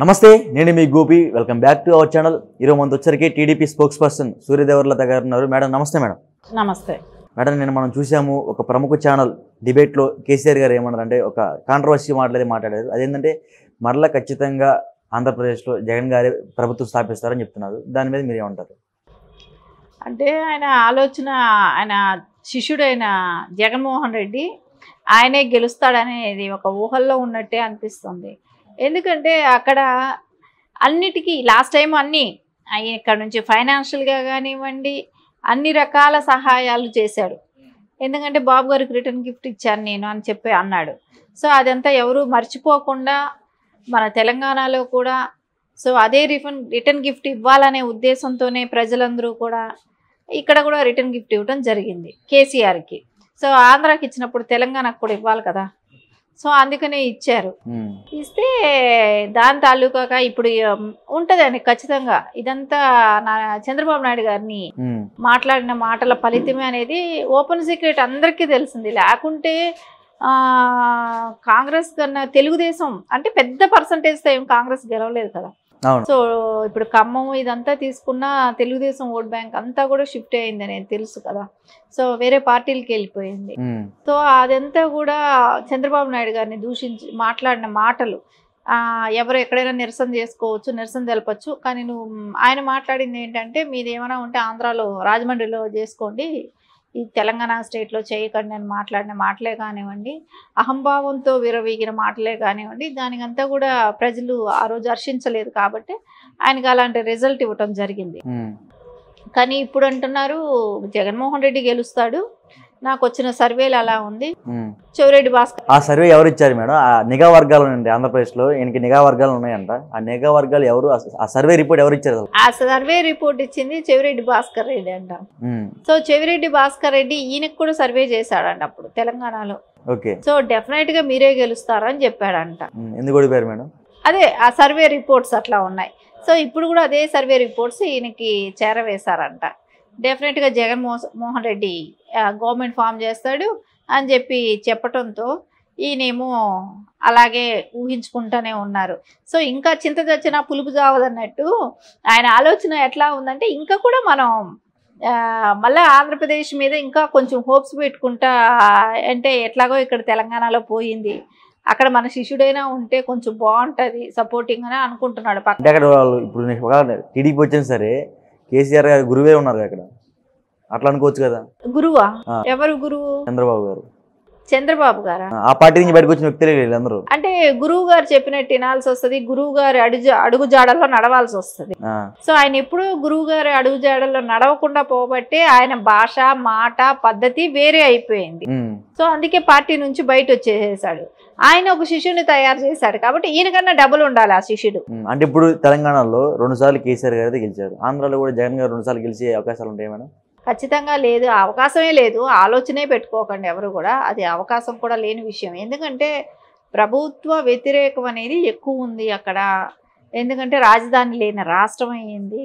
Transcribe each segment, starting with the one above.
నమస్తే, నేను మీ Gopi. Welcome back to our channel. ఈరోజు మనతో వచ్చరికి టీడీపీ స్పోక్స్ పర్సన్ సూర్యదేవర్లత గారు ఉన్నారు. మేడం నమస్తే. మేడం నమస్తే. మేడం, నేను మనం చూసాము ఒక ప్రముఖ ఛానల్ డిబేట్లో కేసీఆర్ గారు ఏమన్నారంటే ఒక కాంట్రవర్సీ మాట్లాడారు. అదేంటంటే మరలా ఖచ్చితంగా ఆంధ్రప్రదేశ్లో జగన్ గారి ప్రభుత్వం స్థాపిస్తారని చెప్తున్నారు. దాని మీద మీరు ఏమంటారు? అంటే ఆయన ఆలోచన, ఆయన శిష్యుడైన జగన్మోహన్ రెడ్డి ఆయనే గెలుస్తాడనేది ఒక ఊహల్లో ఉన్నట్టే అనిపిస్తుంది. ఎందుకంటే అక్కడ అన్నిటికీ లాస్ట్ టైం అన్నీ ఇక్కడ నుంచి ఫైనాన్షియల్గా కానివ్వండి అన్ని రకాల సహాయాలు చేశాడు. ఎందుకంటే బాబు గారికి రిటర్న్ గిఫ్ట్ ఇచ్చాను నేను అని చెప్పి అన్నాడు. సో అదంతా ఎవరు మర్చిపోకుండా మన తెలంగాణలో కూడా అదే రిటర్న్ గిఫ్ట్ ఇవ్వాలనే ఉద్దేశంతోనే ప్రజలందరూ కూడా ఇక్కడ కూడా రిటర్న్ గిఫ్ట్ ఇవ్వడం జరిగింది కేసీఆర్కి. సో ఆంధ్రాకి ఇచ్చినప్పుడు తెలంగాణకు కూడా ఇవ్వాలి కదా, సో అందుకనే ఇచ్చారు. ఇస్తే దాని తాలూకాగా ఇప్పుడు ఉంటుందండి ఖచ్చితంగా. ఇదంతా చంద్రబాబు నాయుడు గారిని మాట్లాడిన మాటల ఫలితమే అనేది ఓపెన్ సీక్రెట్, అందరికీ తెలిసింది. లేకుంటే కాంగ్రెస్ కన్నా తెలుగుదేశం అంటే పెద్ద పర్సంటేజ్తో ఏం కాంగ్రెస్ గెలవలేదు కదా. సో ఇప్పుడు ఖమ్మం ఇదంతా తీసుకున్న తెలుగుదేశం ఓట్ బ్యాంక్ అంతా కూడా షిఫ్ట్ అయింది అనేది తెలుసు కదా. సో వేరే పార్టీలకి వెళ్ళిపోయింది. సో అదంతా కూడా చంద్రబాబు నాయుడు గారిని దూషించి మాట్లాడిన మాటలు. ఎవరు ఎక్కడైనా నిరసన చేసుకోవచ్చు, నిరసన తెలపచ్చు, కానీ ఆయన మాట్లాడింది ఏంటంటే మీది ఏమైనా ఉంటే ఆంధ్రాలో రాజమండ్రిలో చేసుకోండి, ఈ తెలంగాణ స్టేట్లో చేయకండి అని మాట్లాడిన మాటలే కానివ్వండి, అహంభావంతో విరవీగిన మాటలే కానివ్వండి, దానికంతా కూడా ప్రజలు ఆ రోజు హర్షించలేదు కాబట్టి ఆయనకు అలాంటి రిజల్ట్ ఇవ్వటం జరిగింది. కానీ ఇప్పుడు అంటున్నారు జగన్మోహన్ రెడ్డి గెలుస్తాడు, నాకు వచ్చిన సర్వేలు అలా ఉంది. చెవిరెడ్డి భాస్కర్ ఆ సర్వే ఎవరు ఇచ్చారు మేడం? ఆ నిఘా వర్గాలు ఉండే ఆంధ్రప్రదేశ్లో ఈయనకి నిఘా వర్గాలు ఉన్నాయంట. ఆ నిఘా వర్గాలు ఎవరు? ఆ సర్వే రిపోర్ట్ ఎవరు ఇచ్చారు? ఆ సర్వే రిపోర్ట్ ఇచ్చింది చెవిరెడ్డి భాస్కర్ రెడ్డి అంట. సో చెవిరెడ్డి భాస్కర్ రెడ్డి ఈయనకు కూడా సర్వే చేశాడంట అప్పుడు తెలంగాణలో. ఓకే. సో డెఫినెట్ గా మీరే గెలుస్తారని చెప్పాడంట. ఎందుకు ఓడిపోయారు మేడం? అదే ఆ సర్వే రిపోర్ట్స్ అట్లా ఉన్నాయి. సో ఇప్పుడు కూడా అదే సర్వే రిపోర్ట్స్ ఈయనకి చేరవేశారంట. డెఫినెట్గా జగన్మోహన్ రెడ్డి గవర్నమెంట్ ఫామ్ చేస్తాడు అని చెప్పి చెప్పటంతో ఈయనేమో అలాగే ఊహించుకుంటూనే ఉన్నారు. సో ఇంకా చింత చచ్చినా పులుపు జావదన్నట్టు ఆయన ఆలోచన ఎట్లా ఉందంటే ఇంకా కూడా మనం మళ్ళీ ఆంధ్రప్రదేశ్ మీద ఇంకా కొంచెం హోప్స్ పెట్టుకుంటా, అంటే ఎట్లాగో ఇక్కడ తెలంగాణలో పోయింది, అక్కడ మన శిష్యుడైనా ఉంటే కొంచెం బాగుంటుంది సపోర్టింగ్ అని అనుకుంటున్నాడు. అక్కడ వాళ్ళు ఇప్పుడు టీడీపీ వచ్చినా సరే కేసీఆర్ గారు గురువే ఉన్నారు అక్కడ, అట్లా అనుకోవచ్చు కదా. గురువా? ఎవరు గురువు? చంద్రబాబు గారు. చంద్రబాబు గారా? ఆ పార్టీ నుంచి బయటకు వచ్చిన వ్యక్తులే అందరూ. అంటే గురువు గారు చెప్పినట్టు వినాల్సి వస్తుంది, గురువు గారి అడుగు జాడల్లో నడవాల్సి వస్తుంది. సో ఆయన ఎప్పుడు గురువు గారి అడుగు జాడల్లో నడవకుండా పోబట్టే ఆయన భాష, మాట, పద్ధతి వేరే అయిపోయింది. సో అందుకే పార్టీ నుంచి బయట వచ్చేసాడు. ఆయన ఒక శిష్యుని తయారు చేశాడు కాబట్టి ఈయనకన్నా డబుల్ ఉండాలి ఆ శిష్యుడు. అంటే ఇప్పుడు తెలంగాణలో 2 సార్లు కేసీఆర్ గారు గెలిచారు, ఆంధ్రాలో కూడా జగన్ గారు 2 సార్లు గెలిచే అవకాశాలు ఉంటాయి మేడం? ఖచ్చితంగా లేదు, అవకాశమే లేదు. ఆలోచనే పెట్టుకోకండి ఎవరు కూడా, అది అవకాశం కూడా లేని విషయం. ఎందుకంటే ప్రభుత్వ వ్యతిరేకం అనేది ఎక్కువ ఉంది అక్కడ. ఎందుకంటే రాజధాని లేని రాష్ట్రం అయ్యింది,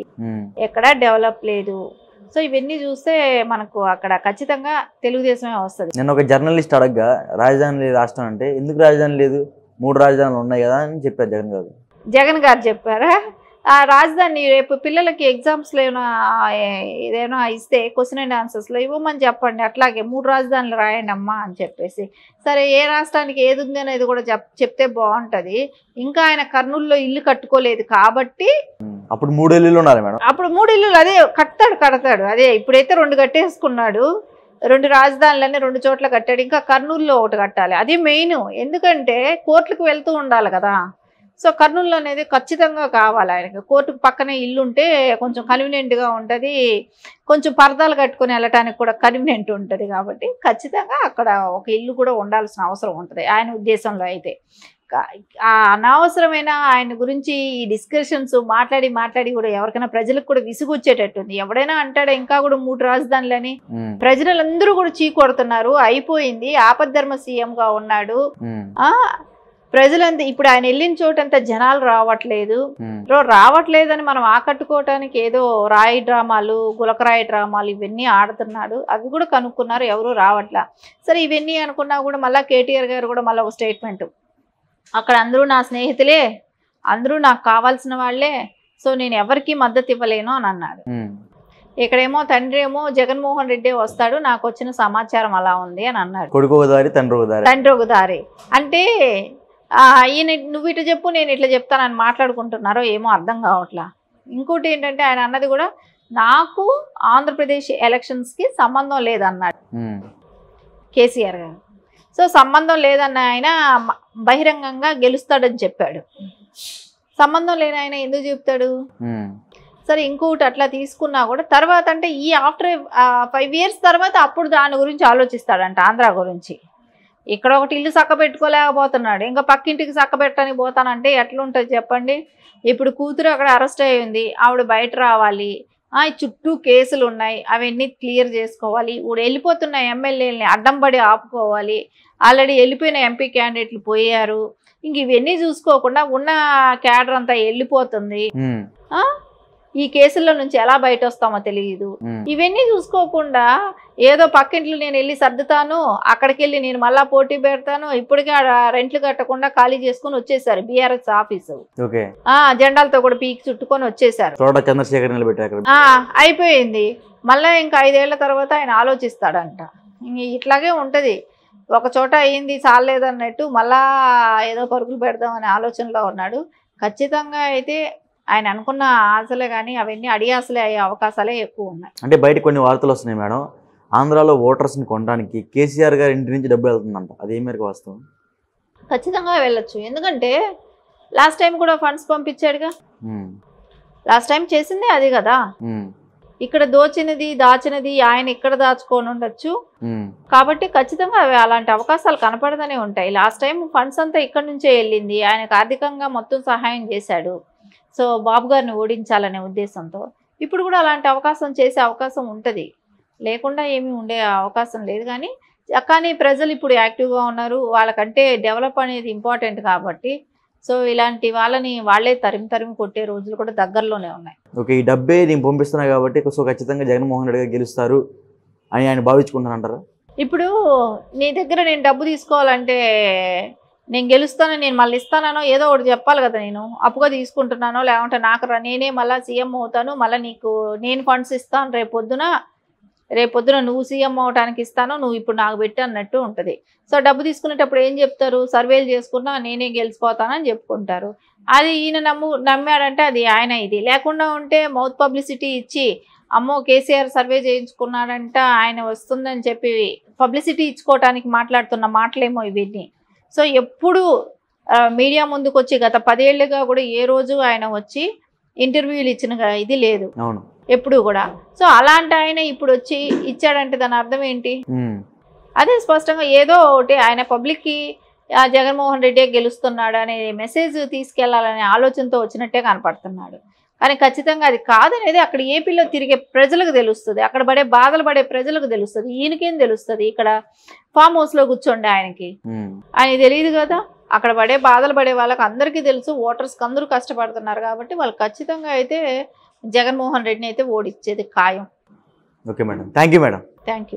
ఎక్కడా డెవలప్ లేదు. సో ఇవన్నీ చూస్తే మనకు అక్కడ ఖచ్చితంగా తెలుగుదేశమే వస్తుంది. నేను ఒక జర్నలిస్ట్ అడగగా రాజధాని లేదు రాష్ట్రం అంటే, ఎందుకు రాజధాని లేదు, 3 రాజధానులు ఉన్నాయి కదా అని చెప్పారు జగన్ గారు. జగన్ గారు చెప్పారా? ఆ రాజధాని రేపు పిల్లలకి ఎగ్జామ్స్లో ఏదైనా ఇస్తే క్వశ్చన్ అండ్ ఆన్సర్స్లో ఇవ్వమని చెప్పండి, అట్లాగే 3 రాజధానులు రాయండి అమ్మా అని చెప్పేసి. సరే ఏ రాష్ట్రానికి ఏది ఉంది అనేది కూడా చెప్తే బాగుంటుంది. ఇంకా ఆయన కర్నూలులో ఇల్లు కట్టుకోలేదు కాబట్టి అప్పుడు 3 ఇల్లులు ఉండాలి మేడం. అప్పుడు 3 ఇల్లులు అదే కడతాడు. అదే ఇప్పుడైతే 2 కట్టేసుకున్నాడు, 2 రాజధానులన్నీ 2 చోట్ల కట్టాడు. ఇంకా కర్నూలులో 1 కట్టాలి, అది మెయిన్. ఎందుకంటే కోర్టులకు వెళ్తూ ఉండాలి కదా. సో కర్నూలు అనేది ఖచ్చితంగా కావాలి ఆయనకి. కోర్టుకు పక్కనే ఇల్లు ఉంటే కొంచెం కన్వీనియంట్గా ఉంటుంది, కొంచెం పరదాలు కట్టుకొని వెళ్ళటానికి కూడా కన్వీనియంట్ ఉంటుంది. కాబట్టి ఖచ్చితంగా అక్కడ ఒక ఇల్లు కూడా ఉండాల్సిన అవసరం ఉంటుంది ఆయన ఉద్దేశంలో. అయితే అనవసరమైన ఆయన గురించి ఈ డిస్కషన్స్ మాట్లాడి కూడా ఎవరికైనా ప్రజలకు కూడా విసుగొచ్చేటట్టుంది. ఎవడైనా అంటాడా ఇంకా కూడా 3 రాజధానులని? ప్రజలందరూ కూడా చీకొడుతున్నారు, అయిపోయింది, ఆపద్ధర్మ సీఎంగా ఉన్నాడు. ప్రజలంతా ఇప్పుడు ఆయన వెళ్ళిన చోటంతా జనాలు రావట్లేదని మనం ఆకట్టుకోవటానికి ఏదో రాయి డ్రామాలు, గులకరాయి డ్రామాలు ఇవన్నీ ఆడుతున్నాడు. అవి కూడా కనుక్కున్నారు, ఎవరు రావట్లా. సరే ఇవన్నీ అనుకున్నా కూడా మళ్ళీ కేటీఆర్ గారు కూడా మళ్ళీ ఒక స్టేట్మెంట్, అక్కడ అందరూ నా స్నేహితులే, అందరూ నాకు కావాల్సిన వాళ్ళే, సో నేను ఎవరికి మద్దతు ఇవ్వలేను అని అన్నాడు. ఇక్కడేమో తండ్రి ఏమో జగన్మోహన్ రెడ్డి వస్తాడు, నాకు వచ్చిన సమాచారం అలా ఉంది అని అన్నాడు. కొడుకు ఒక దారి, తండ్రి ఒక దారి అంటే ఈయన నువ్వు ఇట్లా చెప్పు నేను ఇట్లా చెప్తానని మాట్లాడుకుంటున్నారో ఏమో అర్థం కావట్లా. ఇంకోటి ఏంటంటే ఆయన అన్నది కూడా నాకు ఆంధ్రప్రదేశ్ ఎలక్షన్స్కి సంబంధం లేదన్నాడు కేసీఆర్ గారు. సో సంబంధం లేదన్న ఆయన బహిరంగంగా గెలుస్తాడని చెప్పాడు. సంబంధం లేని ఆయన ఎందుకు చెప్తాడు? సరే ఇంకొకటి అట్లా తీసుకున్నా కూడా తర్వాత అంటే ఈ ఆఫ్టర్ 5 years తర్వాత అప్పుడు దాని గురించి ఆలోచిస్తాడంట, ఆంధ్ర గురించి. ఇక్కడ ఒకటి ఇల్లు చక్క పెట్టుకోలేకపోతున్నాడు, ఇంకా పక్కింటికి చక్క పెట్టడానికి పోతానంటే ఎట్లుంటుంది చెప్పండి. ఇప్పుడు కూతురు అక్కడ అరెస్ట్ అయ్యింది, ఆవిడ బయట రావాలి, చుట్టూ కేసులు ఉన్నాయి, అవన్నీ క్లియర్ చేసుకోవాలి, ఇప్పుడు వెళ్ళిపోతున్న ఎమ్మెల్యేలని అడ్డం పడి ఆపుకోవాలి, ఆల్రెడీ వెళ్ళిపోయిన ఎంపీ క్యాండిడేట్లు పోయారు, ఇంక ఇవన్నీ చూసుకోకుండా ఉన్న క్యాడర్ అంతా వెళ్ళిపోతుంది, ఈ కేసుల్లో నుంచి ఎలా బయట వస్తామో తెలియదు. ఇవన్నీ చూసుకోకుండా ఏదో పక్కింట్లో నేను వెళ్ళి సర్దుతాను, అక్కడికి వెళ్ళి నేను మళ్ళా పోటీ పెడతాను, ఇప్పటికే రెంట్లు కట్టకుండా ఖాళీ చేసుకుని వచ్చేసారు బీఆర్ఎస్ ఆఫీసు. జెండాలతో కూడా పీకి చుట్టుకొని వచ్చేసారు. అయిపోయింది. మళ్ళా ఇంకా 5 ఏళ్ల తర్వాత ఆయన ఆలోచిస్తాడంట. ఇట్లాగే ఉంటది, ఒక చోట అయ్యింది చాలేదన్నట్టు మళ్ళా ఏదో పరుగులు పెడదామనే ఆలోచనలో ఉన్నాడు. ఖచ్చితంగా అయితే ఆయన అనుకున్న ఆశలే కానీ అవన్నీ అడియాసలే అయ్యే అవకాశాలే ఎక్కువ ఉన్నాయి. అంటే బయట కొన్ని వార్తలు వస్తున్నాయి మేడం, ఆంధ్రాలో ఓటర్స్ని కొనడానికి కేసీఆర్ గారి ఇంటి నుంచి డబ్బు వెళ్తుందంట, అదే మేరకు వాస్తవం? ఖచ్చితంగా వెళ్ళొచ్చు, ఎందుకంటే లాస్ట్ టైం కూడా ఫండ్స్ పంపించాడుగా. లాస్ట్ టైం చేసిందే అది కదా. ఇక్కడ దోచినది దాచినది ఆయన ఇక్కడ దాచుకొని ఉండొచ్చు, కాబట్టి ఖచ్చితంగా అలాంటి అవకాశాలు కనపడదనే ఉంటాయి. లాస్ట్ టైం ఫండ్స్ అంతా ఇక్కడ నుంచే వెళ్ళింది, ఆయనకు ఆర్థికంగా మొత్తం సహాయం చేశాడు, సో బాబు గారిని ఓడించాలనే ఉద్దేశంతో. ఇప్పుడు కూడా అలాంటి అవకాశం చేసే అవకాశం ఉంటుంది, లేకుండా ఏమీ ఉండే అవకాశం లేదు. కానీ ప్రజలు ఇప్పుడు యాక్టివ్గా ఉన్నారు, వాళ్ళకంటే డెవలప్ అనేది ఇంపార్టెంట్ కాబట్టి సో ఇలాంటి వాళ్ళని వాళ్ళే తరిమి కొట్టే రోజులు కూడా దగ్గరలోనే ఉన్నాయి. ఓకే, ఈ డబ్బే నేను పంపిస్తున్నా కాబట్టి సో ఖచ్చితంగా జగన్మోహన్ రెడ్డి గారు గెలుస్తారు అని ఆయన భావించుకుంటానంటారా? ఇప్పుడు నీ దగ్గర నేను డబ్బు తీసుకోవాలంటే నేను గెలుస్తానో నేను మళ్ళీ ఇస్తానో ఏదో ఒకటి చెప్పాలి కదా. నేను అప్పుగా తీసుకుంటున్నానో లేకుంటే నాకు నేనే మళ్ళీ సీఎం అవుతాను, మళ్ళీ నీకు నేను ఫండ్స్ ఇస్తాను, రేపొద్దున నువ్వు సీఎం అవడానికి ఇస్తాను, నువ్వు ఇప్పుడు నాకు పెట్టి అన్నట్టు ఉంటుంది. సో డబ్బు తీసుకునేటప్పుడు ఏం చెప్తారు, సర్వేలు చేసుకున్నా నేనే గెలిచిపోతానని చెప్పుకుంటారు. అది ఈయన నమ్మాడంటే అది ఆయన ఇది. లేకుండా ఉంటే మౌత్ పబ్లిసిటీ ఇచ్చి అమ్మో కేసీఆర్ సర్వే చేయించుకున్నాడంట ఆయన వస్తుందని చెప్పి పబ్లిసిటీ ఇచ్చుకోవటానికి మాట్లాడుతున్న మాటలేమో ఇవన్నీ. సో ఎప్పుడు మీడియా ముందుకు వచ్చి గత 10 ఏళ్ళుగా కూడా ఏ రోజు ఆయన వచ్చి ఇంటర్వ్యూలు ఇచ్చిన ఇది లేదు ఎప్పుడు కూడా. సో అలాంటి ఆయన ఇప్పుడు వచ్చి ఇచ్చాడంటే దాని అర్థం ఏంటి? అదే స్పష్టంగా ఏదో ఒకటి ఆయన పబ్లిక్కి జగన్మోహన్ రెడ్డి గెలుస్తున్నాడు అనే మెసేజ్ తీసుకెళ్లాలనే ఆలోచనతో వచ్చినట్టే కనపడుతున్నాడు. కానీ ఖచ్చితంగా అది కాదనేది అక్కడ ఏపీలో తిరిగే ప్రజలకు తెలుస్తుంది, అక్కడ బాధలు పడే ప్రజలకు తెలుస్తుంది. ఈయనకేం తెలుస్తుంది? ఇక్కడ ఫామ్ హౌస్లో కూర్చోండి ఆయనకి తెలియదు కదా. అక్కడ బాధలు పడే వాళ్ళకి అందరికీ తెలుసు, ఓటర్స్కి అందరూ కష్టపడుతున్నారు కాబట్టి వాళ్ళు ఖచ్చితంగా అయితే జగన్మోహన్ రెడ్డిని అయితే ఓడిచ్చేది ఖాయం. Okay madam, thank you madam. Thank you.